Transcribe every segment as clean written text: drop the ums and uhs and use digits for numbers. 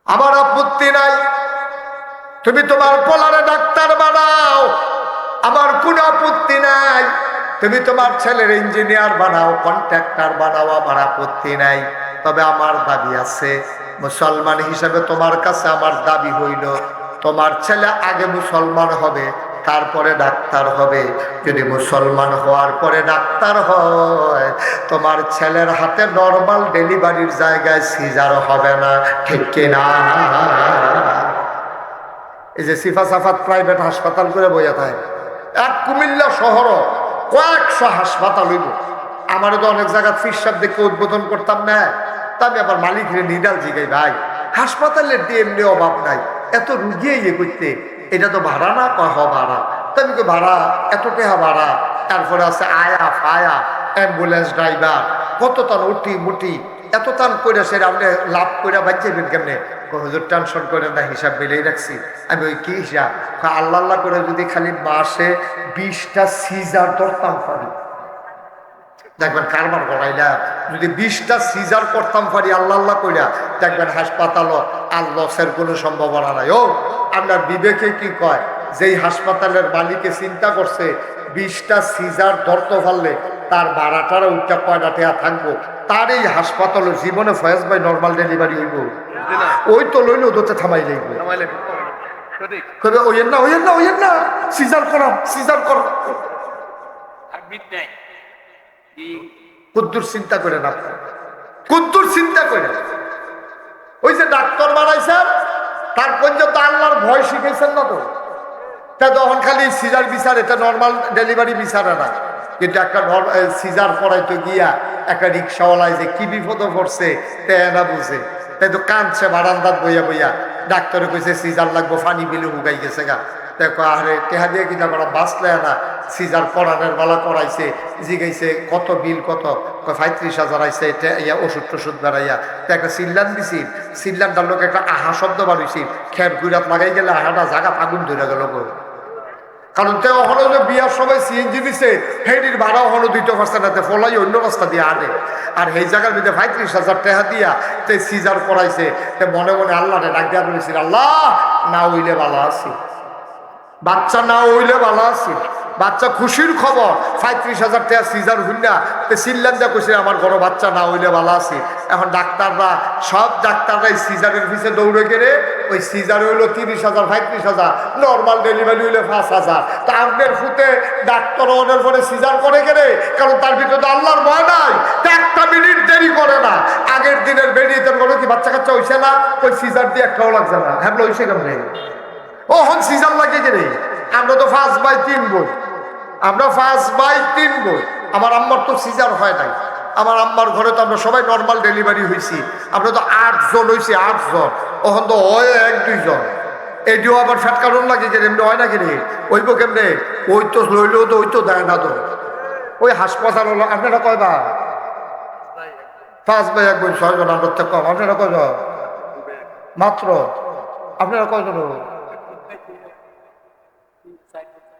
আমার আপত্তি নাই, তুমি তোমার পোলারে ডাক্তার বানাও, আমার কোনো আপত্তি নাই। তুমি তোমার ছেলের ইঞ্জিনিয়ার বানাও, কন্ট্রাক্টর বানাও, আমার আপত্তি নাই। তবে আমার দাবি আছে, মুসলমান হিসাবে তোমার কাছে আমার দাবি হইল, তোমার ছেলে আগে মুসলমান হবে, তারপরে ডাক্তার হবে। যদি মুসলমান হওয়ার পরে ডাক্তার হয়, তোমার ছেলের হাতে নর্মাল ডেলিভারির জায়গায় সিজার হবে না, ঠিক কিনা? এই যে সিফা সাফাত প্রাইভেট হাসপাতাল করে বইয়া থাকে, এক কুমিল্লা শহর কয়েকশো হাসপাতাল হইব। আমারও তো অনেক জায়গা ফিরসাব দেখে উদ্বোধন করতাম না, তা আমি আবার মালিকের নিডাল জিগাই, ভাই হাসপাতালের দিয়ে এমনি অভাব নাই, এত রুগী ইয়ে করতে, এটা তো ভাড়া না? কহ ভাড়া। তা আমি ভাড়া এত টাকা ভাড়া, তারপরে আছে আয়া ফায়া, অ্যাম্বুলেন্স ড্রাইভার, কত তান উঠি মুটি, এত তান করে সেটা আপনি লাভ করে বাঁচাইবেন কেমনে? হুজুর টেনশন করে না, হিসাব মিলেই রাখছি। আমি ওই কি হিসাব? আল্লাহ আল্লাহ করে যদি খালি মাসে 20টা সিজার ধরতাম পারি, দেখবেন কারবার করাইলা, যদি 20টা সিজার করতাম পারি আল্লাহ আল্লাহ কইরা, দেখবেন হাসপাতালও আর লসের কোনো সম্ভাবনা নাই। ও আপনার বিবেকে কি কয়? যেই হাসপাতালের মালিকে চিন্তা করছে 20টা সিজার ধরতে পারলে তার ভাড়াটারও উঠটা কয়টা টেয়া থাকবো, তার এই হাসপাতালে জীবনে ফয়েজ ভাই নর্মাল ডেলিভারি হইব? ওই তো লইলে ওদের থামাই লাগবে, ওইয়ের না ওইয়ের না ওইয়ের না, সিজার করাম সিজার করাম। কুদ্দুর চিন্তা করে না, কুদ্দুর চিন্তা করে। ওই যে ডাক্তার বানাইছেন, তার পর্যন্ত আল্লাহর ভয় শিখেছেন না তো, তা তখন খালি সিজার বিচার, এটা নর্মাল ডেলিভারি বিচারে না। কিন্তু একটা সিজার করাইতে গিয়া একটা রিক্সাওয়ালায় যে কি বিপদ পড়ছে তে না বুঝে, তাই তো কাঁদছে বারান্দাত বইয়া বইয়া। ডাক্তারে কইছে সিজার লাগবো, ফানি বিলে হুগাই গেছে গা। দেখো আরে টেহা দিয়ে কিনা করা বাঁচলে না, সিজার করানোর বেলা করাইছে, জিগাইছে কত বিল কত, 35,000 আইসে, ইয়া ওষুধ টষুধ বেড়াইয়া। তো একটা সিল্লান দিছি, সিল্লানটার লোক একটা আহা শব্দ বাড়িয়েছি, খের গুইরাত লাগাই গেলে আহাটা জায়গা আগুন ধরে গেল। কারণ তে হলো যে বিয়ার সবাই সিএনজি দিছে, হেডির ভাড়াও হলো দিতে পারছে না, ফলাই অন্য রাস্তা দিয়ে আনে। আর এই জায়গার মধ্যে 35,000 টাকা দিয়া তে সিজার করাইছে। তে মনে মনে আল্লাহ ডাক দিয়া বলেছিল, আল্লাহ না হইলে ভালো আছি, বাচ্চা না হইলে ভালো আছি, বাচ্চা খুশির খবর। 35,000 টাকা সিজার হইনা তে সিল্লান যা কইছে আমার ঘরে বাচ্চা না হইলে ভালো আছি। এখন ডাক্তাররা সব ডাক্তাররাই সিজারের পিছে দৌড়ে গেলে, ওই সিজার হইলো 30,000 35,000, নর্মাল ডেলিভারি হইলে 5,000। তা আপনার ফুটে ডাক্তার ওদের পরে সিজার করে গেলে, কারণ তার ভিতরে আল্লাহর ভয় নাই, একটা মিনিট দেরি করে না। আগের দিনের বেরিয়ে কোনো কি বাচ্চা কাচ্চা হইছে না, ওই সিজার দিয়ে একটাও লাগছে না, হ্যাঁ হইছে কেমন? ও হন সিজার লাগে গেলে। আমরা তো 5/3 বই, আমরা 5/3 বই। আমার আম্মার তো সিজার হয় নাই, আমার আম্মার ঘরে তো আমরা সবাই নর্মাল ডেলিভারি হয়েছি। আমরা তো 8 জন হয়েছি, 8 জন। ওখান তো হয় 1-2 জন, এটিও আবার ফ্যাট কারণ লাগে গেলে, এমনি হয় না গেলে ওইব কেমনে? ওই তো লইলেও তো ওই তো দেয় না তো, ওই হাসপাতাল হলো। আপনারা কয়বা? 5/1 বই, 6 জন। আমরা তো কম, আপনারা কয়জন মাত্র? আপনারা কয়জন?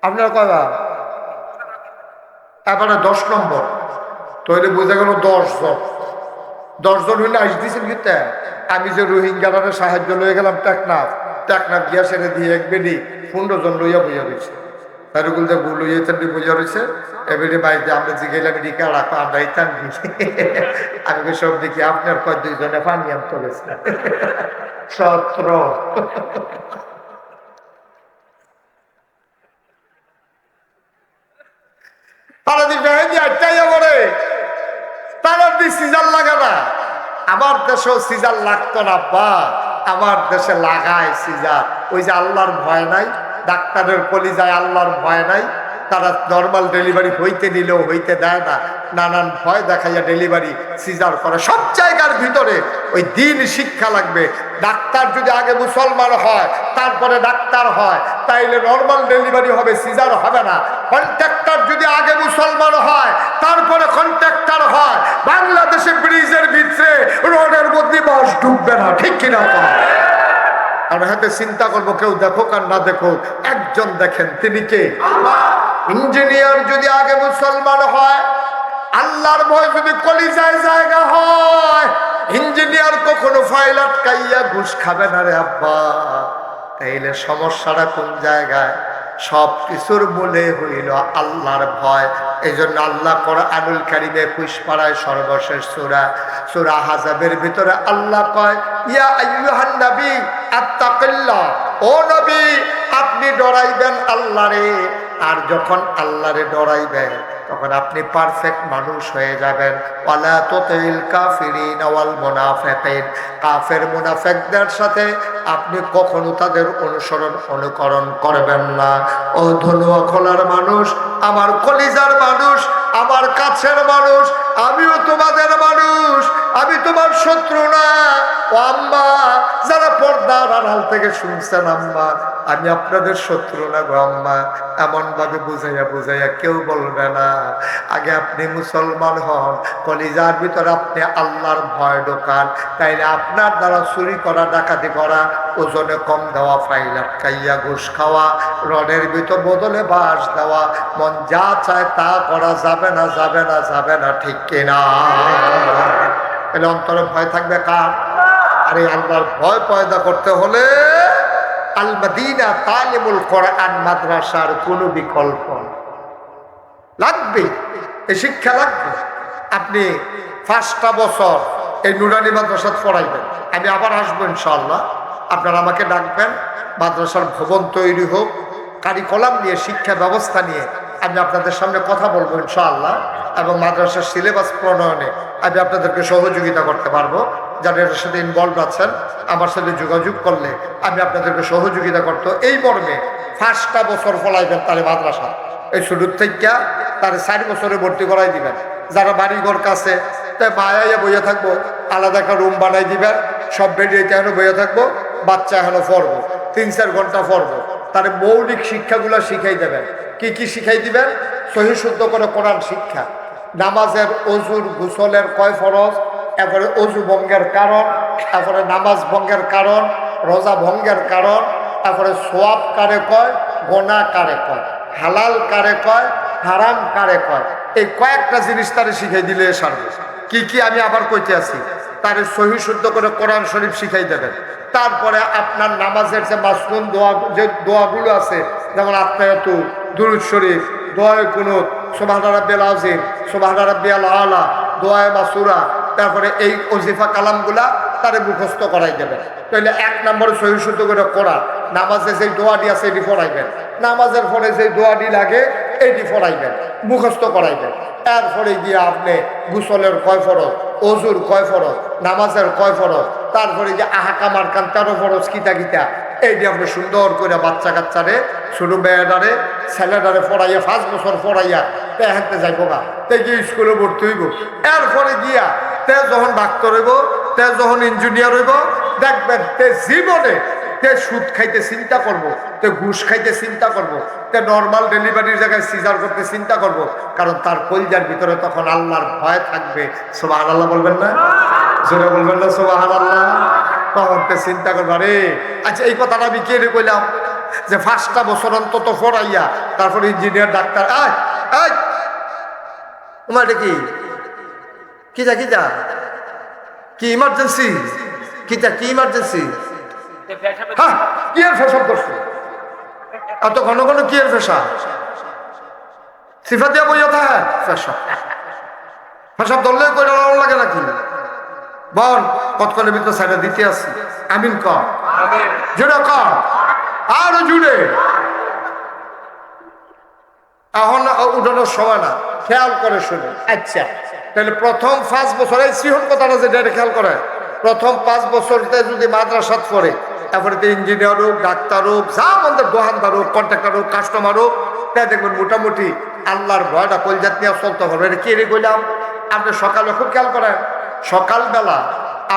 আপনারা কয়বা? এবারে 10 নম্বর, তাহলে বোঝা গেল 10 জন। 10 জন হইলে আইস দিয়েছেন কিন্তু। আমি যে রোহিঙ্গারে সাহায্য লয়ে গেলাম টেকনাফ, টেকনাফ গিয়া সেরে দিয়ে এক বেডি 15 জন লইয়া বইয়া রয়েছে, তারগুল যে ভুল লইয়া তেমনি বইয়া রয়েছে। এবারে বাইরে আমরা জিগাইলাম রিকা রাখো, আমরা ইতান দিই। আমি সব দেখি আপনার কয় 2 জনে পানি আনতে গেছে 17। আমার দেশেও সিজার লাগতো না বা আমার দেশে লাগায় সিজার। ওই যে আল্লাহর ভয় নাই, ডাক্তারের কলিজায় আল্লাহর ভয় নাই, তারা নর্মাল ডেলিভারি হইতে নিলেও হইতে দেয় না, নানান ভয় দেখাইয়া ডেলিভারি সিজার করে। সব জায়গার ভিতরে ওই দিন শিক্ষা লাগবে। ডাক্তার যদি আগে মুসলমান হয় তারপরে ডাক্তার হয়, তাইলে নর্মাল ডেলিভারি হবে, সিজার হবে না। কন্ট্রাক্টর যদি আগে মুসলমান হয় তারপরে কন্ট্রাক্টর হয়, বাংলাদেশে ব্রিজের ভিতরে রোডের মধ্যে বাস ডুববে না, ঠিক কিনা? আমরা হাতে চিন্তা করবো, কেউ দেখুক আর না দেখুক, একজন দেখেন, তিনি কে? ইঞ্জিনিয়ার যদি আগে মুসলমান হয়, আল্লাহর ভয় যদি কলিজায় জায়গা হয়, ইঞ্জিনিয়ার কখনো ফাইল আটকাইয়া ঘুষ খাবে না রে আব্বা। তাইলে সমস্যাটা কোন জায়গায়? সব কিছুর মূলে হইল আল্লাহর ভয়। এই জন্য আল্লাহ কোরআনুল কারীমে 21 পারায় সর্বশেষ সূরা আহজাবের ভিতরে আল্লাহ কয়, ইয়া আইয়ুহান নবী আত্তাকিল্লাহ, ও নবী আপনি ডরাইবেন আল্লাহরে। আর যখন আল্লাহরে ডরাইবেন তখন আপনি পারফেক্ট মানুষ হয়ে যাবেন। ওয়ালা তুতিল কাফিরিন ওয়াল মুনাফিকিন, কাফের মুনাফিকদের সাথে আপনি কখনো তাদের অনুকরণ করবেন না। ও ধনুয়া খোলার মানুষ, আমার কলিজার মানুষ, আমার কাছের মানুষ, আমিও তোমাদের মানুষ, আমি তোমার শত্রু না। ও আম্মা, যারা পর্দার আড়াল থেকে শুনছেন আম্মা, আমি আপনাদের শত্রু না গো আম্মা। এমন ভাবে বুঝাইয়া কেউ বলবে না। আগে আপনি মুসলমান হন, কলিজার ভিতরে আপনি আল্লাহর ভয় ঢোকান, তাইলে আপনার দ্বারা চুরি করা, ডাকাতি করা, ওজনে কম দেওয়া, ফাইল আটকাইয়া ঘুষ খাওয়া, রডের ভিতর বদলে বাঁশ দেওয়া, মন যা চায় তা করা যাবে না, যাবে না, যাবে না, ঠিক কিনা? তাহলে অন্তরে ভয় থাকবে কার? আর এই আল্লাহর ভয় পয়দা করতে হলে আল মাদিনা তালিমুল কোরআন মাদ্রাসার কোনো বিকল্প লাগবে, এই শিক্ষা লাগবে। আপনি 5টা বছর এই নুরানি মাদ্রাসাত পড়াইবেন, আমি আবার আসবো ইনশাআল্লাহ। আপনারা আমাকে ডাকবেন, মাদ্রাসার ভবন তৈরি হোক, কারিকুলাম নিয়ে, শিক্ষা ব্যবস্থা নিয়ে আমি আপনাদের সামনে কথা বলবো ইনশাআল্লাহ। এবং মাদ্রাসার সিলেবাস প্রণয়নে আমি আপনাদেরকে সহযোগিতা করতে পারবো। যারা এর সাথে ইনভলভ আছেন, আমার সাথে যোগাযোগ করলে আমি আপনাদেরকে সহযোগিতা করতে। এই মর্মে 5টা বছর ফলাইবেন তারে মাদ্রাসা, এই শুরুর থেকে তারে 4 বছরে ভর্তি করাই দিবেন। যারা বাড়িঘর কাছে, তাই মায়াইয়া বইয়া থাকবো, আলাদা একটা রুম বানাই দিবেন, সব বেরিয়ে এখানে বইয়া থাকবো, বাচ্চা এখনো পড়বো, 3-4 ঘন্টা পড়বো। তার মৌলিক শিক্ষাগুলো শিখাই দেবেন। কি কি শিখাই দিবেন? সহি শুদ্ধ করে কোরআন শিক্ষা, নামাজের অজুর গোসলের কয় ফরজ, এরপরে অজু ভঙ্গের কারণ, তারপরে নামাজ ভঙ্গের কারণ, রোজা ভঙ্গের কারণ, তারপরে সোয়াব কারে কয়, গোনা কারে কয়, হালাল কারে কয়, হারাম কারে কয়, এই কয়েকটা জিনিস তারে শিখাই দিলে সারবে। কি কি আমি আবার কইতে আছি, তারে সহি শুদ্ধ করে কোরআন শরীফ শিখাই দেবেন। তারপরে আপনার নামাজের যে মাসনুন দোয়া, যে দোয়াগুলো আছে, যেমন আত্মায়াতু, দুরূদ শরীফ, দোয়ায়ে কুনুত, সুবহান রাব্বিয়াল আযীম, সুবহান রাব্বিয়াল আলা, দোয়ায়ে মাসুরা, তারপরে এই ওজিফা কালামগুলা তারে মুখস্থ করাই দেবেন। তাহলে 1 নম্বরে সহি শুদ্ধ করে কোরআন, নামাজে যে দোয়াটি আছে এটি পড়াইবেন, নামাজের পরে যে দোয়াটি লাগে এটি পড়াইবেন, মুখস্থ করাইবেন। এরপরে গিয়ে আপনি গোসলের কয় ফরজ, অজুর কয় ফরজ, নামাজের কয় ফরজ, তারপরে যে আহাকাম আরকান 13 ফরজ কিতা কিতা, এইটি আপনি সুন্দর করে বাচ্চা কাচ্চারে, ছোটো মেয়েটারে, ছেলেটারে পড়াইয়া 5 বছর পড়াইয়া তে হাঁটতে যাইব না, তে গিয়ে স্কুলে ভর্তি হইব। এরপরে গিয়া তে যখন ডাক্তার হইব, তে যখন ইঞ্জিনিয়ার হইব, দেখবেন তে জীবনে তে সুদ খাইতে চিন্তা করব, তে ঘুষ খাইতে চিন্তা করব, তে নর্মাল ডেলিভারির জায়গায় সিজার করতে চিন্তা করব, কারণ তার কলিজার ভিতরে তখন আল্লাহর ভয় থাকবে। সুবহানাল্লাহ বলবেন না? জোরে বলবেন না সুবহানাল্লাহ? তখন তে চিন্তা করবো, আরে আচ্ছা এই কথাটা আমি কে কইলাম যে 5টা বছর অন্তত পড়াইয়া তারপরে ইঞ্জিনিয়ার, ডাক্তার। তোমার এটা কি যা কি ইমার্জেন্সি, কি ইমার্জেন্সি? হ্যাঁ, কি এর ফেসব করছো এত ঘন ঘন? কি এর ফেসা? সিফা দিয়া বইয়া থাকে ফেসব ধরলে কই লাগে নাকি? বল কতক্ষণের ভিতরে সাইডে দিতে আসি। আমিন কর, জুড়ে কর, আরো জুড়ে। এখন উঠানোর সময় না, খেয়াল করে শুনে। আচ্ছা, তাহলে প্রথম 5 বছর, এই শ্রীহন কথাটা যে খেয়াল করে, প্রথম 5 বছরতে যদি মাদ্রাসাত পড়ে, তারপরে তো ইঞ্জিনিয়ার হোক, ডাক্তার হোক, যা আমাদের দোকানদার হোক, কন্ট্রাক্টর হোক, কাস্টমার হোক, তাই দেখবেন মোটামুটি আল্লাহর ভয়টা কলজাত নিয়ে চলতে হবে। এটা কি রে কইলাম? আপনি সকালে খুব খেয়াল করেন, সকালবেলা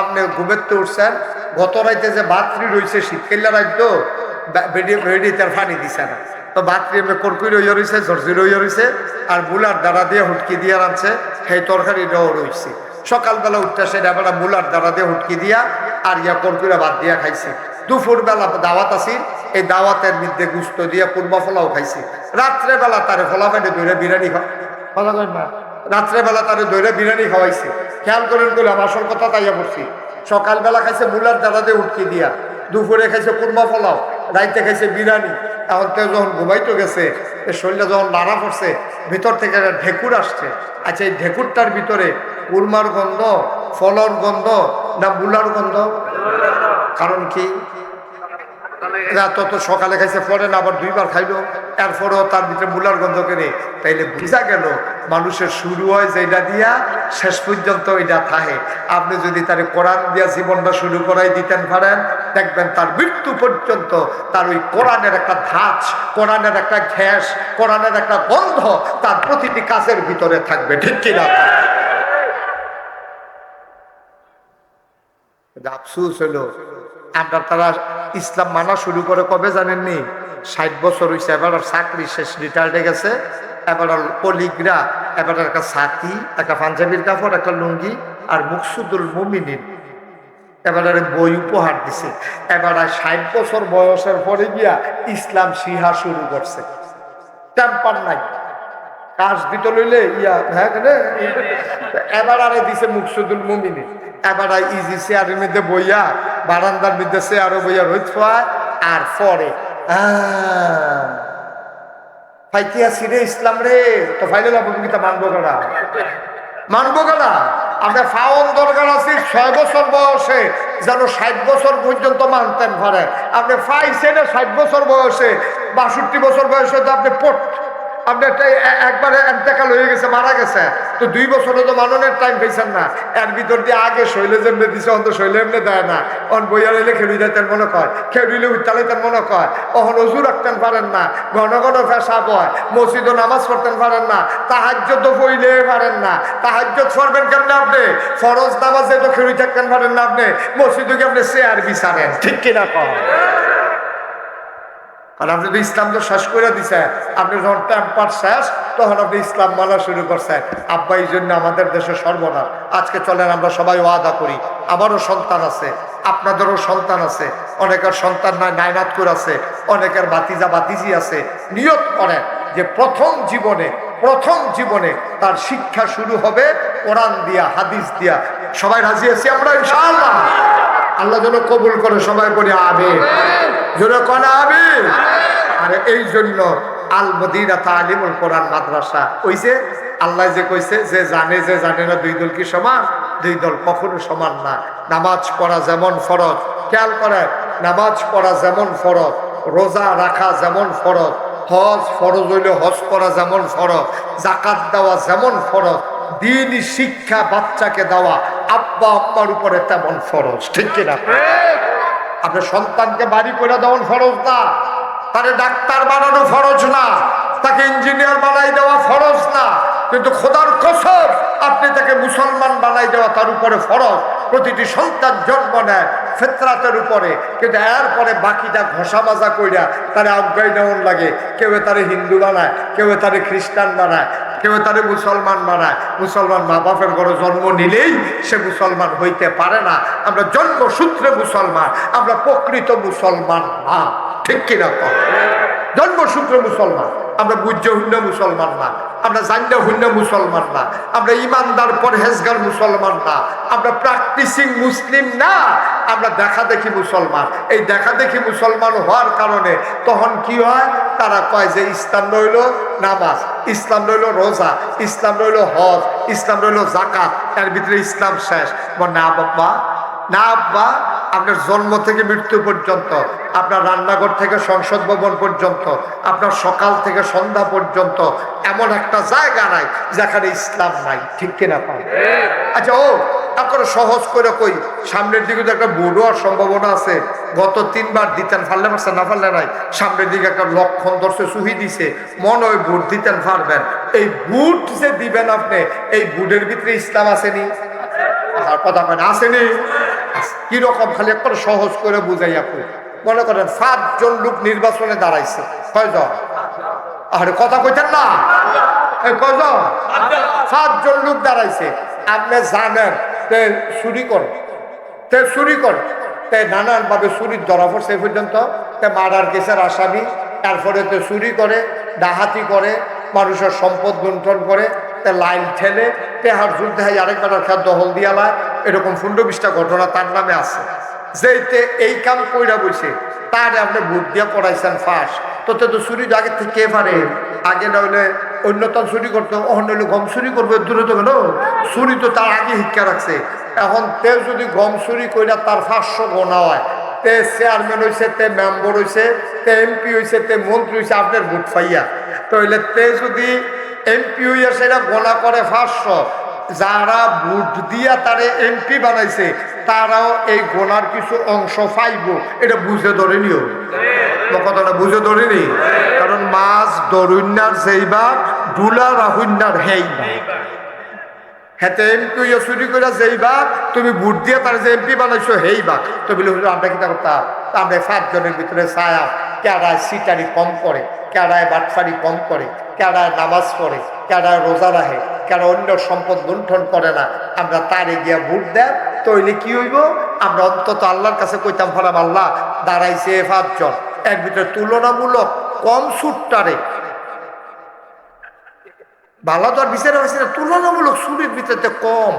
আপনি ঘুমেতে উঠছেন, গত রাইতে যে বাতরি রয়েছে, শীতকাল্লা রাত তো বেডিতে পানি দিছে না, তো বাতরি এমনি কড়কুই রইয়া রয়েছে, ঝরঝি রইয়া রয়েছে, আর বুলার দ্বারা দিয়ে হুটকি দিয়ে রাঁধছে, সেই তরকারিটাও রয়েছে। সকালবেলা উঠতে সেটা বেলা মুলার দ্বারা দিয়ে হুটকি দিয়া আর ইয়া কড়কুইরা ভাত দিয়া খাইছে। দুপুরবেলা দাওয়াত আসি, এই দাওয়াতের মধ্যে গুস্ত দিয়া কুরমা ফলাও খাইছে। রাত্রেবেলা তারে ফলা পেটে ধরে বিরিয়ানি ফলা করেন না, রাত্রেবেলা তারে দইরা বিরিয়ানি খাওয়াইছে। খেয়াল করেন বললাম আসল কথা তাইয়া পড়ছি। সকালবেলা খাইছে মুলার দাদা দিয়ে উঠকি দিয়া, দুপুরে খাইছে কুরমা পোলাও, রাইতে খাইছে বিরিয়ানি। এখন তো যখন ঘুমাইতে গেছে, শরীরটা যখন নাড়া পড়ছে, ভিতর থেকে একটা ঢেকুর আসছে। আচ্ছা, এই ঢেকুরটার ভিতরে কুরমার গন্ধ, ফলর গন্ধ না মুলার গন্ধ? কারণ কি? তত সকালে খাইছে, পরে না আবার দুইবার খাইলো, এরপরেও তার ভিতরে মুলার গন্ধ করে। তাইলে বোঝা গেল মানুষের শুরু হয় যেটা দিয়া, শেষ পর্যন্ত এটা থাকে। আপনি যদি তার কোরআন দিয়া জীবনটা শুরু করাই দিতেন পারেন, দেখবেন তার মৃত্যু পর্যন্ত তার ওই কোরআনের একটা ধাঁচ, কোরআনের একটা ঘ্যাস, কোরআনের একটা গন্ধ তার প্রতিটি কাজের ভিতরে থাকবে। ঠিক কিনা? আফসুস হলো আমরা তারা ইসলাম মানা শুরু করে কবে জানেননি? 60 বছর হয়েছে। এবার চাকরি শেষ, রিটায়ার্ডে গেছে। এবার কলিগরা এবার একটা ছাতি, একটা পাঞ্জাবির কাপড়, একটা লুঙ্গি আর মুকসুদুল মুমিনিন এবার বই উপহার দিছে। এবার 60 বছর বয়সের পরে গিয়া ইসলাম শিহা শুরু করছে। টেম্পার নাই, কাজ দিত লইলে ইয়া হ্যাঁ, এবার আরে দিছে মুকসুদুল মুমিনিন। এবার ইজি চেয়ারের মধ্যে বইয়া, বারান্দার মধ্যে চেয়ারও বইয়া রোদ আর পরে ফাইতে আসি রে ইসলাম রে, তো ফাইলে ভূমিকা মানবো গেলা, মানবো গেলা। আমরা ফাওন দরকার আছি 6 বছর বয়সে যেন 60 বছর পর্যন্ত মানতেন পারে। আপনি ফাইছেন 60 বছর বয়সে, 62 বছর বয়সে তো আপনি আপনি একবারে এন্তেকাল হয়ে গেছে, মারা গেছে, তো 2 বছরে তো মাননের টাইম পেয়েছেন না। এর ভিতর দিয়ে আগে শৈলে যেমনি দিছে, অন্ত শৈলে এমনি দেয় না। অন বইয়া রইলে খেলুই যাইতেন মনে কয়, খেলুইলে উত্তালাইতেন মনে কয়, অহন অজু রাখতেন পারেন না, ঘন ঘন পেশাব হয়, মসজিদও নামাজ পড়তেন পারেন না, তাহাজ্জুদ তো পড়লে পারেন না। তাহাজ্জুদ পড়বেন কেমনে আপনি? ফরজ নামাজে তো খেলুই থাকতেন পারেন না আপনি, মসজিদে কি আপনি চেয়ার বিচারেন? ঠিক কিনা কয়? আর আপনি তো ইসলাম তো শেষ করে দিচ্ছেন। আপনি যখন টেম্পার শেষ, তখন আপনি ইসলাম মানা শুরু করছেন। আব্বা এই জন্য আমাদের দেশে সর্বনাশ। আজকে চলেন আমরা সবাই ওয়াদা করি, আমারও সন্তান আছে, আপনাদেরও সন্তান আছে, অনেকের সন্তান নাই, নাইনাতকুর আছে, অনেকের ভাতিজা ভাতিজি আছে। নিয়ত করেন যে প্রথম জীবনে তার শিক্ষা শুরু হবে কোরআন দিয়া, হাদিস দিয়া। সবাই রাজি আছি আমরা ইনশাআল্লাহ? আল্লাহ যেন কবুল করে, সবাই বলি আমিন। জোরে কোন আমিন। আর এই জন্য আল মদিনা তালিমুল কোরআন মাদ্রাসা, ওই যে আল্লাহ যে কইছে যে জানে না 2 দল কি সমান? 2 দল কখনো সমান না। নামাজ পড়া যেমন ফরজ, খেয়াল করে, নামাজ পড়া যেমন ফরজ, রোজা রাখা যেমন ফরজ, হজ ফরজ হইলে হজ করা যেমন ফরজ, যাকাত দেওয়া যেমন ফরজ, দ্বীনি শিক্ষা বাচ্চাকে দেওয়া আব্বা আম্মার উপরে তেমন ফরজ। ঠিক কিনা? আপনার সন্তানকে বাড়ি করে দেওয়ান ফরজ না, তারে ডাক্তার বানানো ফরজ না, তাকে ইঞ্জিনিয়ার বানাই দেওয়া ফরজ না, কিন্তু খোদার কসম আপনি তাকে মুসলমান বানাই দেওয়া তার উপরে ফরজ। প্রতিটি সন্তান জন্ম নেয় ফিতরাতের উপরে, কিন্তু এরপরে বাকিটা ঘষা মাজা কইরা তারে আজ্ঞায় নেওয়ার লাগে। কেউ তারে হিন্দু বানায়, কেউ তারে খ্রিস্টান বানায়, কেউ তারে মুসলমান বানায়। মুসলমান মা বাপের ঘরে জন্ম নিলেই সে মুসলমান হইতে পারে না। আমরা জন্মসূত্রে মুসলমান, আমরা প্রকৃত মুসলমান না। ঠিক কিনা? জন্মসূত্রে মুসলমান, আমরা বুঝ্য হইন্য মুসলমান না, আমরা জান্য হইন্য মুসলমান না, আমরা ইমানদার পরহেজগার মুসলমান না, আমরা প্র্যাকটিসিং মুসলিম না, আমরা দেখা দেখি মুসলমান। এই দেখা দেখি মুসলমান হওয়ার কারণে তখন কি হয়? তারা কয় যে ইসলাম রইল নামাজ, ইসলাম রইল রোজা, ইসলাম রইল হজ, ইসলাম রইল যাকাত, এর ভিতরে ইসলাম শেষ। না বাবা, না আব্বা, আপনার জন্ম থেকে মৃত্যু পর্যন্ত, আপনার রান্নাঘর থেকে সংসদ ভবন পর্যন্ত, আপনার সকাল থেকে সন্ধ্যা পর্যন্ত এমন একটা জায়গা নাই যেখানে ইসলাম নাই। ঠিক কিনা পাই? আচ্ছা, তারপরে সহজ করে কই, সামনের দিকে তো একটা বুড়ো হওয়ার সম্ভাবনা আছে। গত 3 বার দিতেন, ফাললে পারছেন না, ফাললে নাই। সামনের দিকে একটা লক্ষণ ধরছে, সুহি দিছে, মনে হয় বুট দিতেন পারবেন। এই বুট যে দিবেন আপনি, এই বুটের ভিতরে ইসলাম আসেনি? কথা কেন আসেনি? কিরকম? খালি একবার সহজ করে বুঝাই। আপনি মনে করেন 7 জন লোক নির্বাচনে দাঁড়াইছে, কয়জন? আরে কথা কইতেন না, কয়জন? 7 জন লোক দাঁড়াইছে। আপনি জানেন চুরি করে, নানান ভাবে চুরির ধরা পড়ছে পর্যন্ত, মার্ডার কেসের আসামি, তারপরে চুরি করে, ডাহাতি করে, মানুষের সম্পদ লুণ্ঠন করে, তে লাইন ঠেলে টেহার যুদ্ধে আরেক বেটার খেয়াল দখল দিয়া লায়, এরকম 15-20টা ঘটনা তার নামে আছে। যেইতে এই কাম কইরা বসে তার আপনি ভোট দিয়া পড়াইছেন ফাঁস, তোতে তো চুরি আগে থেকে কে পারে? আগে না হইলে অন্যতম চুরি করতো, অন্য হইলে গম চুরি করবে, দূরে তো কেন চুরি তো তার আগে শিক্ষা রাখছে। এখন তে যদি গম চুরি কইরা তার 500 গোনা হয়, তে চেয়ারম্যান হয়েছে, তে মেম্বার হয়েছে, তে এমপি হয়েছে, তে মন্ত্রী হয়েছে আপনার ভোট পাইয়া, তাহলে তে যদি এমপি হইয়া সেটা গোনা করে 500, যারা ভোট দিয়া তারে এমপি বানাইছে তারাও এই গোনার কিছু অংশ পাইব, এটা বুঝে ধরেনিও। কথাটা বুঝে ধরেনি, কারণ মাছ দরুন্যার সেইবা ডুলা রাহুন্যার হেইবা, হেতে এমপি হইয়া চুরি করে যেইবা তুমি ভোট দিয়ে তার যে এমপি বানাইছো হেইবা। তো বলে আমরা কিতা করতাম, আমরা 5 জনের ভিতরে ছায়া, কেডায় সিটারি কম করে, কেডায় বাটফারি কম করে, কেডায় নামাজ পড়ে, কেডায় রোজা রাখে, কেডা অন্য সম্পদ লুণ্ঠন করে না, আমরা তারে গিয়া ভোট দেয়। তইলে কি হইব, আমরা অন্তত আল্লাহর কাছে কইতাম ফারাম, আল্লাহ দাঁড়াইছে 5 জন, এর ভিতরে তুলনামূলক কম সুটটারে ভালো তো আর বিচার হয়েছে না, তুলনামূলক চুরির ভিতরে কম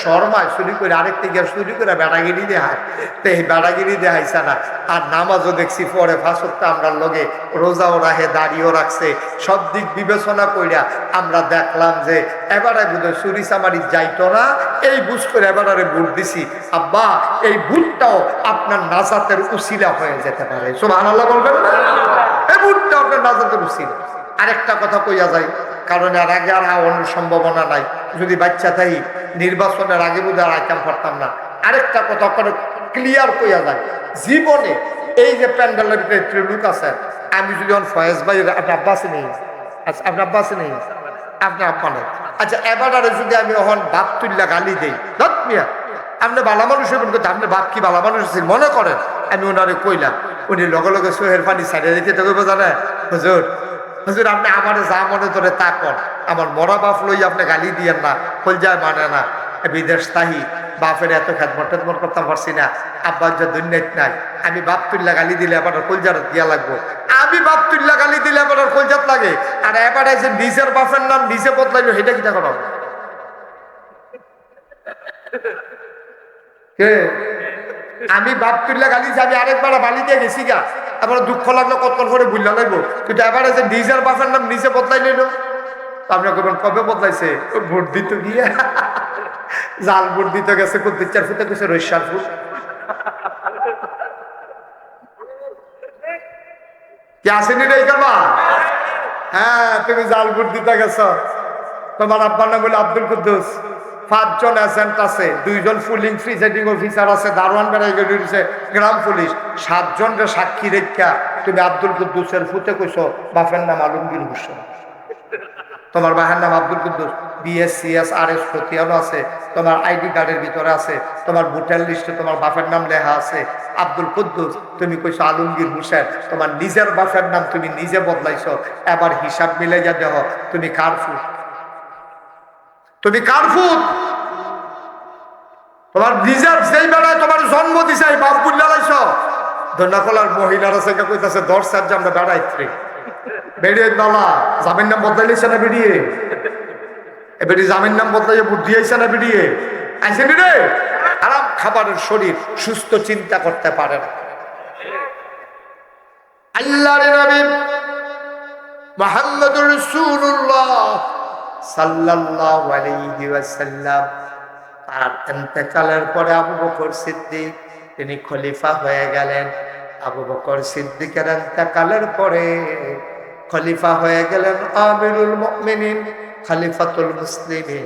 শর্মায় চুরি করে আরেকটি গিয়ে চুরি করে বেড়াগিরি দেখায়, তো এই বেড়াগিরি দেখাইছে না। আর নামাজও দেখছি পরে 5 ওয়াক্ত আমরা লগে, রোজাও রাখে, দাড়িও রাখছে, সব দিক বিবেচনা কইরা আমরা দেখলাম যে এবারে বোধহয় চুরি চামারি যাইতো না, এই বুঝ করে এবারে ভোট দিছি। আব্বা এই ভোটটাও আপনার নাজাতের উসিলা হয়ে যেতে পারে, সুবহানাল্লাহ বলবেন না? এই ভোটটাও আপনার নাজাতের উসিলা। আরেকটা কথা কইয়া যায়, কারণ এর আগে আর হওয়ার সম্ভাবনা নাই, যদি বাচ্চা থাই নির্বাচনের আগে বোধ আর আইতাম পারতাম না। আরেকটা কথা করে ক্লিয়ার কইয়া যায়, জীবনে এই যে প্যান্ডেলের ভিতরে লোক আছে, আমি যদি ফয়েজ ভাই আপনার আব্বাস নেই, আচ্ছা আপনার আব্বাস নেই, আপনার আব্বা নেই, আচ্ছা এবারে যদি আমি ওখান বাপ তুল্লা গালি দেই, মিয়া আপনি বালা মানুষ হইবেন, কিন্তু আপনার বাপ কি বালা মানুষ ছিল মনে করেন, আমি ওনারে কইলাম, উনি লগে লগে সোহের পানি ছাড়িয়ে দিতে তো কইব জানে, হুজুর হুজুর আপনি আমার যা মনে ধরে তা কর, আমার মরা বাপ লই আপনি গালি দিয়েন না, কলজায় মানে না, বিদেশ তাহি বাপের এত খেদমত টেদমত করতে পারছি না, আব্বার যে দুর্নীতি নাই, আমি বাপ তুল্লা গালি দিলে আবার কলজার দিয়া লাগবো, আমি বাপ তুল্লা গালি দিলে আবার কলজাত লাগে, আর এবারে যে নিজের বাপের নাম নিজে বদলাইলো সেটা কিটা করা কে? আমি বাপ তুল্লা গালি আমি আরেকবার বালি দিয়ে গেছি গা, এবার দুঃখ লাগলো কতক্ষণ করে বুঝলা লাগবো, কিন্তু এবারে যে নিজের বাপের নাম নিজে বদলাই নিল, আপনার কবে বদলাইছে? ভোট দিতে গিয়ে জাল ভোট দিতে গেছে, কোন 4 ফুটে গেছে রৈশাল ফুট, কি আসেনি রে কারবা? হ্যাঁ তুমি জাল ভোট দিতে গেছ, তোমার আব্বার নাম বলে আব্দুল কুদ্দুস, 5 জন এজেন্ট আছে, 2 জন পুলিং প্রিসাইডিং অফিসার আছে, দারোয়ান বেড়াই গেছে গ্রাম পুলিশ, 7 জনের সাক্ষী রেখা তুমি আব্দুল কুদ্দুসের ফুটে কইছো বাপের নাম আলমগীর হোসেন, তোমার বাহের নাম আব্দুল কুদ্দুস, BSCS RS খতিয়ানো আছে, তোমার আইডি কার্ডের ভিতরে আছে, তোমার ভোটার লিস্টে তোমার বাপের নাম লেখা আছে আব্দুল কুদ্দুস, তুমি কইছো আলমগীর হোসেন, তোমার নিজের বাপের নাম তুমি নিজে বদলাইছো। এবার হিসাব মিলে যা দেহ, তুমি কার ফুট? তুমি কার ফুট? তোমার নিজের যেই বেলায় তোমার জন্ম দিছে বাপ বুল্লা লাইছ, ধন্যাকলার মহিলারা থেকে কইতাছে 10 সাত যে আমরা বেড়াইত্রে বেরিয়ে নালা জামিন নাম বদলাইছে না বেরিয়ে, এবারে জামিন নাম বদলাইয়ে বুদ্ধি আইছে না বেরিয়ে আইসেনি রে। খারাপ খাবারের শরীর সুস্থ চিন্তা করতে পারে না। আল্লাহর নবী মুহাম্মদুর রাসূলুল্লাহ সাল্লাল্লাহু আলাইহি ওয়াসাল্লাম তার ইন্তেকালের পরে আবু বকর সিদ্দিক তিনি খলিফা হয়ে গেলেন। আবু বকর সিদ্দিকের ইন্তেকালের পরে খলিফা হয়ে গেলেন আমিরুল মুমিনিন, খলিফাতুল মুসলিমিন,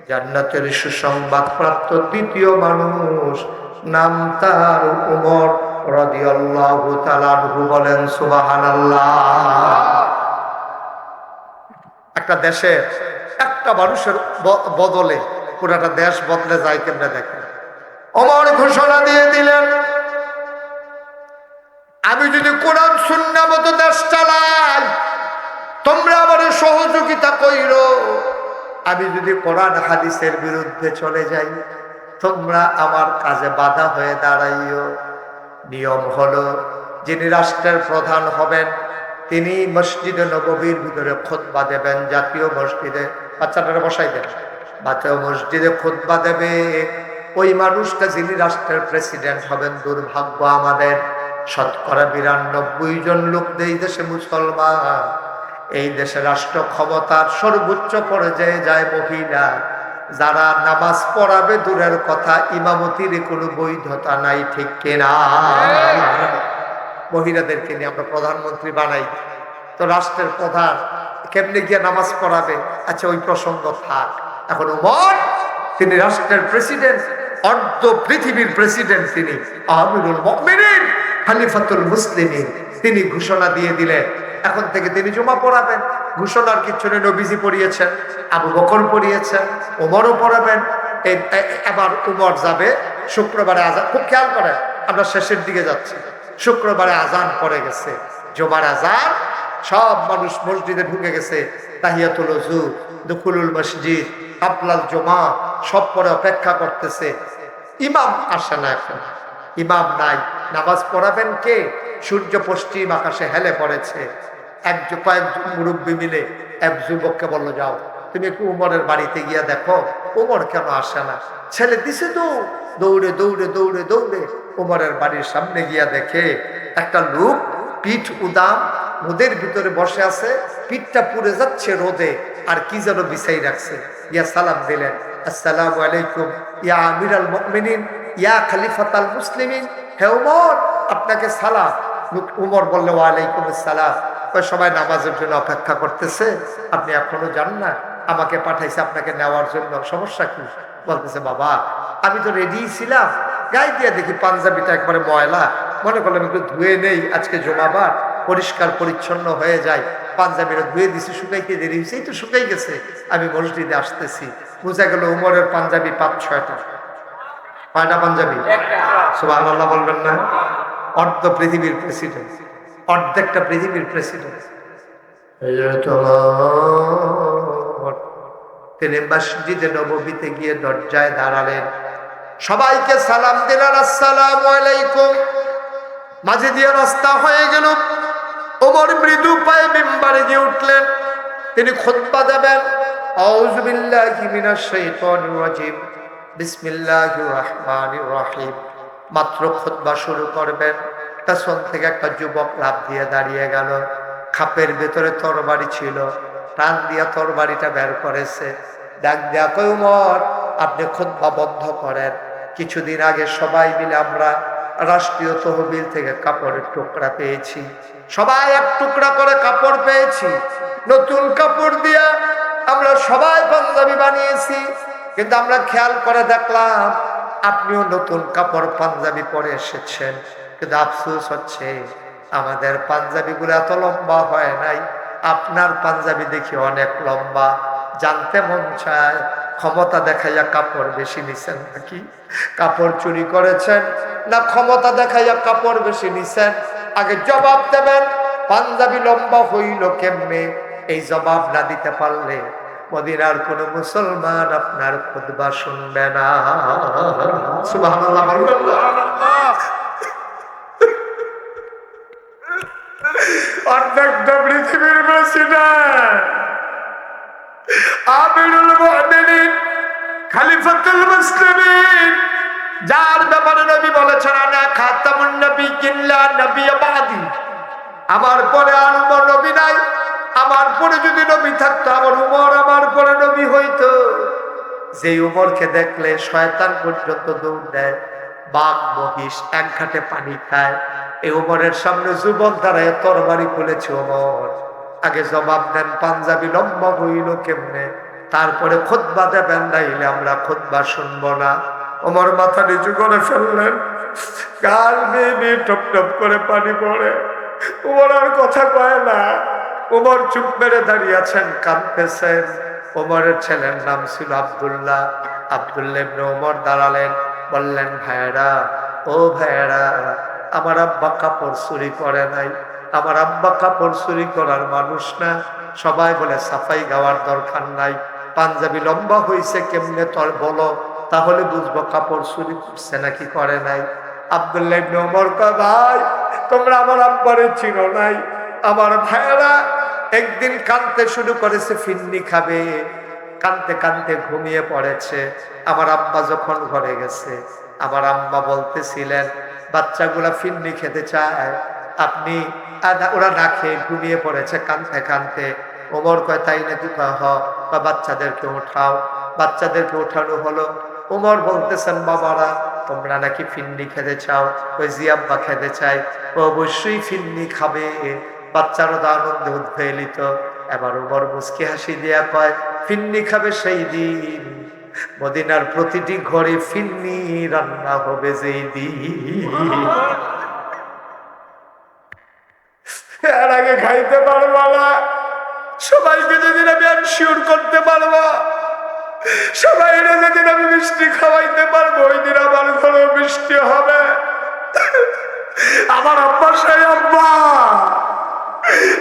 জান্নাতের সুসংবাদ প্রাপ্ত দ্বিতীয় মানুষ, নাম তার উমর রাদিয়াল্লাহু তাআলা আনহু। বলেন সুবহানাল্লাহ। একটা দেশে একটা মানুষের বদলে পুরাটা দেশ বদলে যায় কেমনে দেখেন। ওমর ঘোষণা দিয়ে দিলেন, আমি যদি কোরআন সুন্নাহ মতো দেশ চালাই তোমরা আমার সহযোগিতা কইরো, আমি যদি কোরআন হাদিসের বিরুদ্ধে চলে যাই তোমরা আমার কাজে বাধা হয়ে দাঁড়াইও। নিয়ম হলো যিনি রাষ্ট্রের প্রধান হবেন তিনি মসজিদে নববীর ভিতরে খুতবা দেবেন, জাতীয় মসজিদে বাচ্চাটারে বসাই দেন, বাচ্চা মসজিদে খুতবা দেবে। ওই মানুষটা যিনি রাষ্ট্রের প্রেসিডেন্ট হবেন, দুর্ভাগ্য আমাদের শতকরা 92 জন লোক এই দেশে মুসলমান। এই দেশে রাষ্ট্র ক্ষমতার সর্বোচ্চ পর্যায়ে যায় মহিলা, যারা নামাজ পড়াবে দূরের কথা, ইমামতির কোনো বৈধতা নাই, ঠিক কিনা? মহিলাদেরকে নিয়ে আমরা প্রধানমন্ত্রী বানাই, তো রাষ্ট্রের প্রধান কেমনে গিয়ে নামাজ পড়াবে? আচ্ছা, ওই প্রসঙ্গ থাক। এখন উমর, তিনি রাষ্ট্রের প্রেসিডেন্ট, অর্ধ পৃথিবীর প্রেসিডেন্ট, তিনি আমিরুল মুমিনিন, খলিফাতুল মুসলিমিন। তিনি ঘোষণা দিয়ে দিলেন এখন থেকে তিনি জুমা পড়াবেন। ঘোষণার কিছু নেই, নবীজি পড়িয়েছেন, আবু বকর পড়িয়েছেন, ওমরও পড়াবেন। এবার উমর যাবে শুক্রবারে আজান, খুব খেয়াল করেন, আমরা শেষের দিকে যাচ্ছি। শুক্রবারে আজান পড়ে গেছে, জুমার আজান, সব মানুষ মসজিদে ঢুকে গেছে। তাহিয়াতুল ওযু, দুখুলুল মসজিদ, কাবলাল জুমা সব পরে অপেক্ষা করতেছে। ইমাম আসে না, এখন ইমাম নাই, নামাজ পড়াবেন কে? সূর্য পশ্চিম আকাশে হেলে পড়েছে। কয়েকজন মুরব্বী মিলে এক যুবককে বলল, যাও তুমি একটু উমরের বাড়িতে গিয়া দেখো উমর কেন আসে না। ছেলে দিছে তো, দৌড়ে দৌড়ে দৌড়ে দৌড়ে উমরের বাড়ির সামনে গিয়া দেখে একটা লোক পিঠ উদাম রোদের ভিতরে বসে আছে, পিঠটা পুড়ে যাচ্ছে রোদে, আর কি যেন বিছাই রাখছে। ইয়া সালাম দিলেন, আসসালামু আলাইকুম ইয়া আমিরাল মুমিনিন ইয়া খলিফাতাল মুসলিমিন, হে উমর আপনাকে সালাম। উমর বলল, ওয়ালাইকুম আসসালাম। সবাই নামাজের জন্য অপেক্ষা করতেছে, আপনি এখনো যান না? আমাকে পাঠাইছে আপনাকে নেওয়ার জন্য, সমস্যা কি? বলতেছে, বাবা আমি তো রেডি ছিলাম, গায়ে দিয়ে দেখি পাঞ্জাবিটা একবারে ময়লা, মনে করলাম একটু ধুয়ে নেই, আজকে জুমাবার পরিষ্কার পরিচ্ছন্ন হয়ে যায়। পাঞ্জাবিটা ধুয়ে দিছি, শুকাইতে দেরি হয়েছে, এই তো শুকাই গেছে, আমি মসজিদে আসতেছি। বুঝা গেল উমরের পাঞ্জাবি 5-6টা। কয়টা পাঞ্জাবি? সুবহানাল্লাহ বলবেন না? অর্ধ পৃথিবীর প্রেসিডেন্ট, অর্ধেকটা পৃথিবীর প্রেসিডেন্ট। তিনি মসজিদে নববীতে গিয়ে দরজায় দাঁড়ালেন, সবাইকে সালাম দিলেন, আসসালামু আলাইকুম। মাঝে দিয়ে রাস্তা হয়ে গেল, ওমর মৃদু পায়ে মিম্বারে গিয়ে উঠলেন, তিনি খুতবা দেবেন। আউযু বিল্লাহি মিনাশ শাইতানির রাজিম, বিসমিল্লাহির রহমানির রহিম। মাত্র খুতবা শুরু করবেন, পেছন থেকে একটা যুবক লাফ দিয়ে দাঁড়িয়ে গেল। খাপের ভেতরে তরবারি ছিল, টান দিয়া তরবারিটা বের করেছে, ডাক দিয়া কই, উমর আপনি খুতবা বন্ধ করেন। কিছুদিন আগে সবাই মিলে আমরা রাষ্ট্রীয় তহবিল থেকে কাপড়ের টুকরা পেয়েছি, সবাই এক টুকরা করে কাপড় পেয়েছি, নতুন কাপড় দিয়া আমরা সবাই পাঞ্জাবি বানিয়েছি, কিন্তু আমরা খেয়াল করে দেখলাম আপনিও নতুন কাপড় পাঞ্জাবি পরে এসেছেন, কিন্তু আফসোস হচ্ছে আমাদের পাঞ্জাবিগুলো এত লম্বা হয় নাই, আপনার পাঞ্জাবি দেখি অনেক লম্বা। জানতে মন চায়, ক্ষমতা দেখাইয়া কাপড় বেশি নিছেন নাকি? কাপড় চুরি করেছেন না ক্ষমতা দেখাইয়া কাপড় বেশি নিছেন? আগে জবাব দেবেন, পাঞ্জাবি লম্বা হইল কেমনে? এই জবাব না দিতে পারলে মদিনার কোন মুসলমান আপনার খুতবা শুনবে না। সুবহানাল্লাহ। অর্ধেকটা পৃথিবীর প্রেসিডেন্ট, আমিরুল মুমিনিন, খলিফাতুল মুসলিমিন, যার ব্যাপারে নবী বলেছেন, আনা খাতামুন নবিয়্যিন লা নবিয়্য বাদি, আমার পরে আর উমর নবী নাই, আমার পরে যদি নবী থাকতো আমার উমর আমার পরে নবী হইতো। যে উমরকে দেখলে শয়তান পর্যন্ত দৌড় দেয়, বাঘ মহিষ এক ঘাটে পানি খায়, এই উমরের সামনে যুবক দাঁড়ায় তরবারি খুলেছে। উমর আগে জবাব দেন, পাঞ্জাবি লম্বা হইল কেমনে, তারপরে খুতবা দেবেন, নাইলে আমরা খুতবা শুনবো না। ওমর মাথা নিচু করে ফেললেন, গাল বেয়ে টপ টপ করে পানি পড়ে। ওমর আর কথা কয় না, ওমর চুপ মেরে দাঁড়িয়ে আছেন, কাঁদতেছেন। ওমরের ছেলের নাম ছিল আব্দুল্লাহ। আব্দুল্লাহ ইবনে ওমর দাঁড়ালেন, বললেন, ভাইয়েরা, ও ভাইয়েরা, আমার আব্বা কাপড় চুরি করে নাই, আমার আব্বা কাপড় চুরি করার মানুষ না। সবাই বলে সাফাই গাওয়ার দরকার নাই, পাঞ্জাবি লম্বা হয়েছে কেমনে তোর বলো, তাহলে বুঝবো কাপড় চুরি করছে নাকি করে নাই। আব্দুল্লাহ ইবনে ওমর কয়, ভাই তোমরা আমার আব্বারে চিনো নাই। আমার ভাইয়েরা একদিন কাঁদতে শুরু করেছে, ফিন্নি খাবে, কাঁদতে কাঁদতে ঘুমিয়ে পড়েছে। আমার আব্বা যখন ঘরে গেছে, আমার আম্মা বলতেছিলেন বাচ্চাগুলা ফিন্নি খেতে চায়, আপনি ওরা না খেয়ে ঘুমিয়ে পড়েছে কাঁদতে কাঁদতে। ওমর কয় তাই নাকি? বা বাচ্চাদেরকে উঠাও। বাচ্চাদেরকে উঠানো হলো। ওমর বলতেছেন বাবারা তোমরা নাকি ফিন্নি খেতে চাও? ওই জি আব্বা খেতে চাই। ও অবশ্যই ফিন্নি খাবে। বাচ্চারও তো আনন্দে উদ্বেলিত। এবার ওমর মুচকি হাসি দিয়া কয় ফিন্নি খাবে সেই দিন মদিনার প্রতিটি ঘরে ফিন্নি রান্না হবে যেই দিন। এর আগে খাইতে পারবো না, সবাইকে যেদিন আমি এনশিওর করতে পারবো, সবাই যেদিন আমি মিষ্টি খাওয়াইতে পারবো, ওই দিন আমার ঘরে মিষ্টি হবে। আমার আব্বা সেই আব্বা,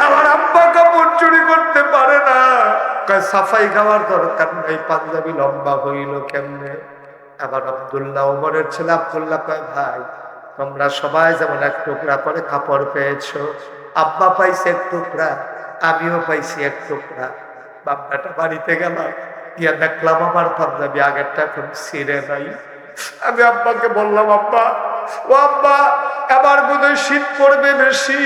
আমার আব্বা কাপড় চুরি করতে পারে না। সাফাই খাওয়ার দরকার নাই, পাঞ্জাবি লম্বা হইল কেমনে? আবার আব্দুল্লাহ ওমরের ছেলে আব্দুল্লাহ কয় ভাই তোমরা সবাই যেমন এক টুকরা করে কাপড় পেয়েছো, আব্বা পাইছে এক টুকরা, আমিও পাইছি এক টুকরা। বাপ্পাটা বাড়িতে গেলাম, গিয়া দেখলাম আমার পাঞ্জাবি আগেরটা এখন ছিঁড়ে নাই। আমি আব্বাকে বললাম আব্বা, ও আব্বা এবার বোধহয় শীত পড়বে বেশি,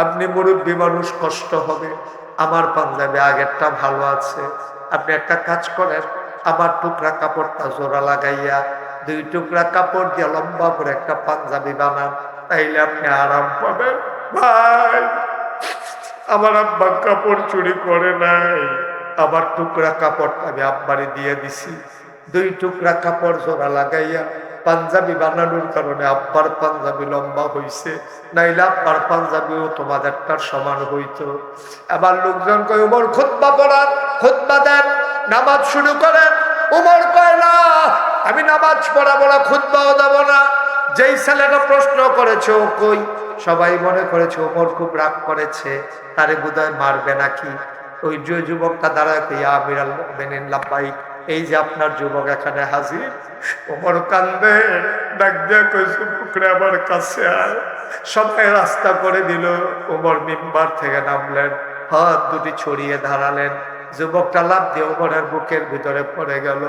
আপনি মুরব্বী মানুষ কষ্ট হবে, আমার পাঞ্জাবি আগেরটা ভালো আছে, আপনি একটা কাজ করেন আমার টুকরা কাপড়টা জোড়া লাগাইয়া 2 টুকরা কাপড় দিয়ে লম্বা করে একটা পাঞ্জাবি বানান, তাইলে আপনি আরাম পাবেন। ভাই আমার আব্বা কাপড় চুরি করে নাই, আমার টুকরা কাপড়টা আমি আব্বারে দিয়ে দিছি। 2 টুকরা কাপড় জোড়া লাগাইয়া পাঞ্জাবি বানানোর কারণে আব্বার পাঞ্জাবি লম্বা হইছে, নাইলে আব্বার পাঞ্জাবিও তোমাদেরটার সমান হইতো। আবার লোকজন কয় ওমর খুতবা পড়ান, খুতবা দেন, নামাজ শুরু করেন। ওমর কয় না আমি নামাজ পড়াবো না, খুতবাও দেব না। যেই ছেলেটা প্রশ্ন করেছে ও কই? সবাই মনে করেছে ওমর খুব রাগ করেছে, তারে বোধহয় মারবে নাকি। ওই যে যুবকটা দাঁড়ায় ইয়া আমিরাল মুমিনিন লাব্বাইক, এই যে আপনার যুবক এখানে হাজির। ওমর কান্দে, ডাক দিয়া কইছে পুকুরে আমার কাছে আয়। সবাই রাস্তা করে দিল। ওমর মিম্বার থেকে নামলেন, হাত দুটি ছড়িয়ে দাঁড়ালেন। যুবকটা লাফ দিয়ে ওমরের বুকের ভিতরে পড়ে গেল।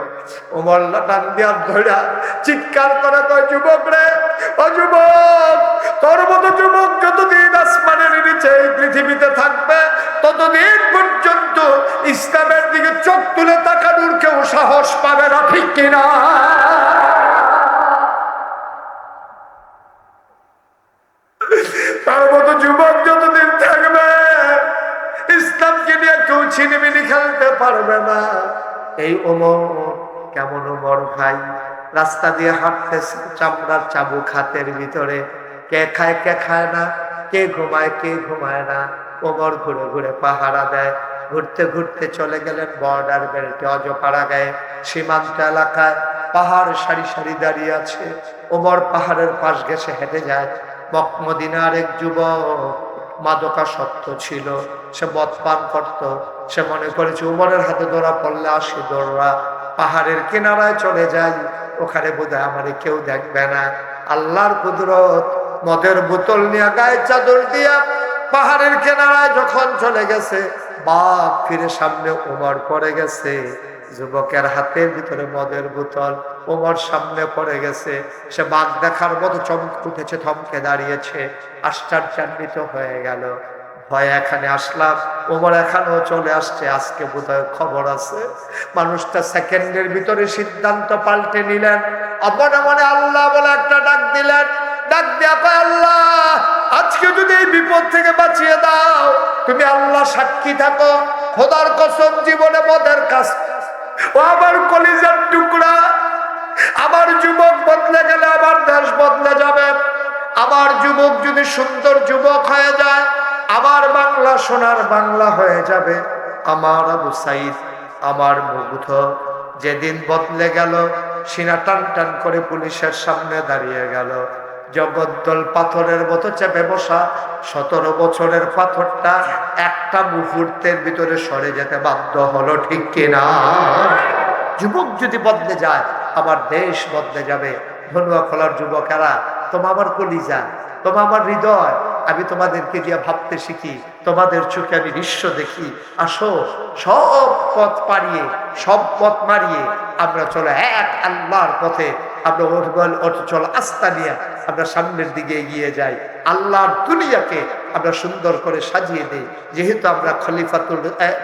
ওমর টান দিয়া ধরা চিৎকার করে কয় যুবক রে, ও যুবক, তোর মতো যুবক যতদিন আসমানের নিচে এই পৃথিবীতে থাকবে ততদিন পর্যন্ত ইসলামের দিকে চোখ তুলে তাকানোর কেউ সাহস পাবে না, ঠিক কিনা? তার মতো যুবক যতদিন থাকবে ইসলামকে নিয়ে কেউ ছিনিমিনি খেলতে পারবে না। এই ওমর কেমন ওমর ভাই? রাস্তা দিয়ে হাঁটতেছে, চামড়ার চাবুক হাতের ভিতরে, কে খায় কে খায় না, কে ঘুমায় কে ঘুমায় না। ওমর ঘুরে ঘুরে পাহারা দেয়। ঘুরতে ঘুরতে চলে গেলেন বর্ডার বেল্টে, অজপাড়া গায়ে সীমান্ত এলাকায়। পাহাড় সারি সারি দাঁড়িয়ে আছে। ওমর পাহাড়ের পাশ ঘেঁষে হেঁটে যায়। মদিনার এক যুবক মাদকাসক্ত ছিল, সে মদ পান করত। সে মনে করেছে উমরের হাতে ধরা পড়লে আসি দৌড়া, পাহাড়ের কিনারায় চলে যাই, ওখানে বোধহয় আমারে কেউ দেখবে না। আল্লাহর কুদরত, মদের বোতল নিয়ে গায়ে চাদর দিয়া পাহাড়ের কিনারায় যখন চলে গেছে, বাঘ ফিরে সামনে উমর পড়ে গেছে। যুবকের হাতের ভিতরে মদের বোতল, ওমর সামনে পড়ে গেছে। সে বাঘ দেখার মতো চমক উঠেছে, থমকে দাঁড়িয়েছে, আশ্চর্যান্বিত হয়ে গেল। ভয়ে এখানে আসলাম, ওমর এখানেও চলে আসছে, আজকে বোধহয় খবর আছে। মানুষটা সেকেন্ডের ভিতরে সিদ্ধান্ত পাল্টে নিলেন। মনে মনে আল্লাহ বলে একটা ডাক দিলেন। ডাক দিয়া কয় আল্লাহ, আজকে যদি এই বিপদ থেকে বাঁচিয়ে দাও, তুমি আল্লাহ সাক্ষী থাকো, খোদার কসম জীবনে মদের কাজ। ও আমার কলিজার টুকরা, আমার যুবক বদলে গেলে আমার দেশ বদলে যাবে। আমার যুবক যদি সুন্দর যুবক হয়ে যায়, আমার বাংলা সোনার বাংলা হয়ে যাবে। আমার আবু সাইদ, আমার মুগ্ধ যেদিন বদলে গেল, সিনা টান টান করে পুলিশের সামনে দাঁড়িয়ে গেল। জগদ্দল পাথরের মতো চেপে বসা 17 বছরের পাথরটা একটা মুহূর্তের ভিতরে সরে যেতে বাধ্য হলো, ঠিক কিনা? যুবক যদি বদলে যায়, আমার দেশ বদলে যাবে। ধনুয়া খোলার যুবকেরা, তোমার আমার কলিজা, তোমার আমার হৃদয়। আমি তোমাদেরকে দিয়ে ভাবতে শিখি, তোমাদের চোখে আমি দৃশ্য দেখি। আসো সব পথ পাড়িয়ে, সব পথ মারিয়ে আমরা চলো এক আল্লাহর পথে, আমরা চলো আস্থা নিয়ে আমরা সামনের দিকে এগিয়ে যাই। আল্লাহর দুনিয়াকে আমরা সুন্দর করে সাজিয়ে দিই। যেহেতু আমরা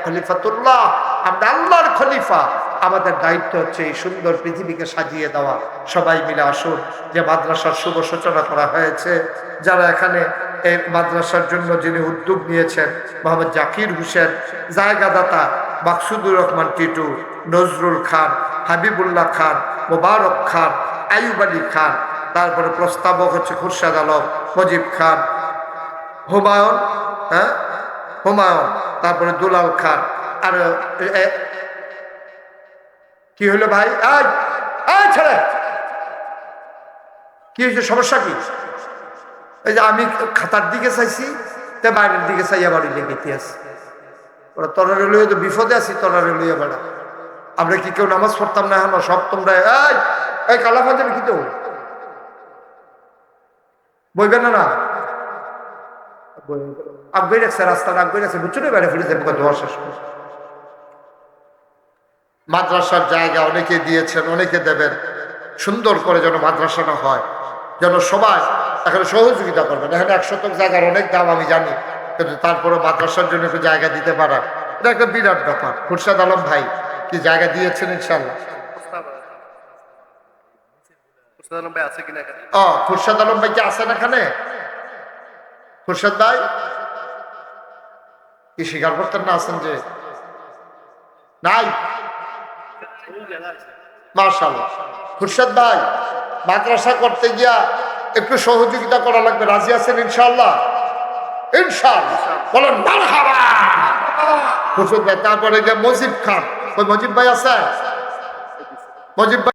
খলিফাতুল্লাহ, আমরা আল্লাহর খলিফা, আমাদের দায়িত্ব হচ্ছে এই সুন্দর পৃথিবীকে সাজিয়ে দেওয়া। সবাই মিলে আসুন। যে মাদ্রাসার শুভ সূচনা করা হয়েছে, যারা এখানে এই মাদ্রাসার জন্য যিনি উদ্যোগ নিয়েছেন, মোহাম্মদ জাকির হোসেন, জায়গাদাতা মাকসুদুর রহমান টিটু, নজরুল খান, হাবিবুল্লাহ খান, মোবারক খান, আইয়ুব আলী খান, তারপরে প্রস্তাবক হচ্ছে খুরশাদ আলম, মজিব খান, হুমায়ুন, হুমায়ুন, তারপরে দুলাল খান। আর কি হলো ভাই? ছেড়ে কি হয়েছে? সমস্যা কি? এই যে আমি খাতার দিকে চাইছি, তে বাইরের দিকে চাইয়া বাড়ি লেগে আছে। ওরা তরারে লইয়া তো বিপদে আছি, তরারে লইয়া বেড়া। আমরা কি কেউ নামাজ পড়তাম না? হ্যাঁ, সব তোমরা এই কালা ফাজে কি তো বইবে না? আগে রাখছে, রাস্তাটা আগে রাখছে, বুঝছো না? বাইরে ফিরে যাবে দোয়া শেষ করে। মাদ্রাসার জায়গা অনেকে দিয়েছেন, অনেকে দেবেন। সুন্দর করে যেন মাদ্রাসাটা হয়, যেন সবাই এখানে সহযোগিতা করবেন। এখানে 1 শতক জায়গার অনেক দাম আমি জানি, কিন্তু তারপরে মাদ্রাসার জন্য একটু জায়গা দিতে পারা, এটা একটা বিরাট ব্যাপার। খুরশাদ আলম ভাই কি জায়গা দিয়েছেন? ইনশাল্লাহ। খুরশাদ আলম ভাই কি আছেন এখানে? খুরশাদ ভাই কি স্বীকার করতেন না আছেন? যে নাই, মাশাআল্লাহ। খুরশাদ ভাই, মাদ্রাসা করতে গিয়া একটু সহযোগিতা করা লাগবে, রাজি আছেন ইনশাআল্লাহ? ইনশাআল্লাহ বলেন মারহাবা। খুরশাদ ভাই, তারপরে যে মজিব খান, ওই মজিব ভাই আছে? মজিব ভাই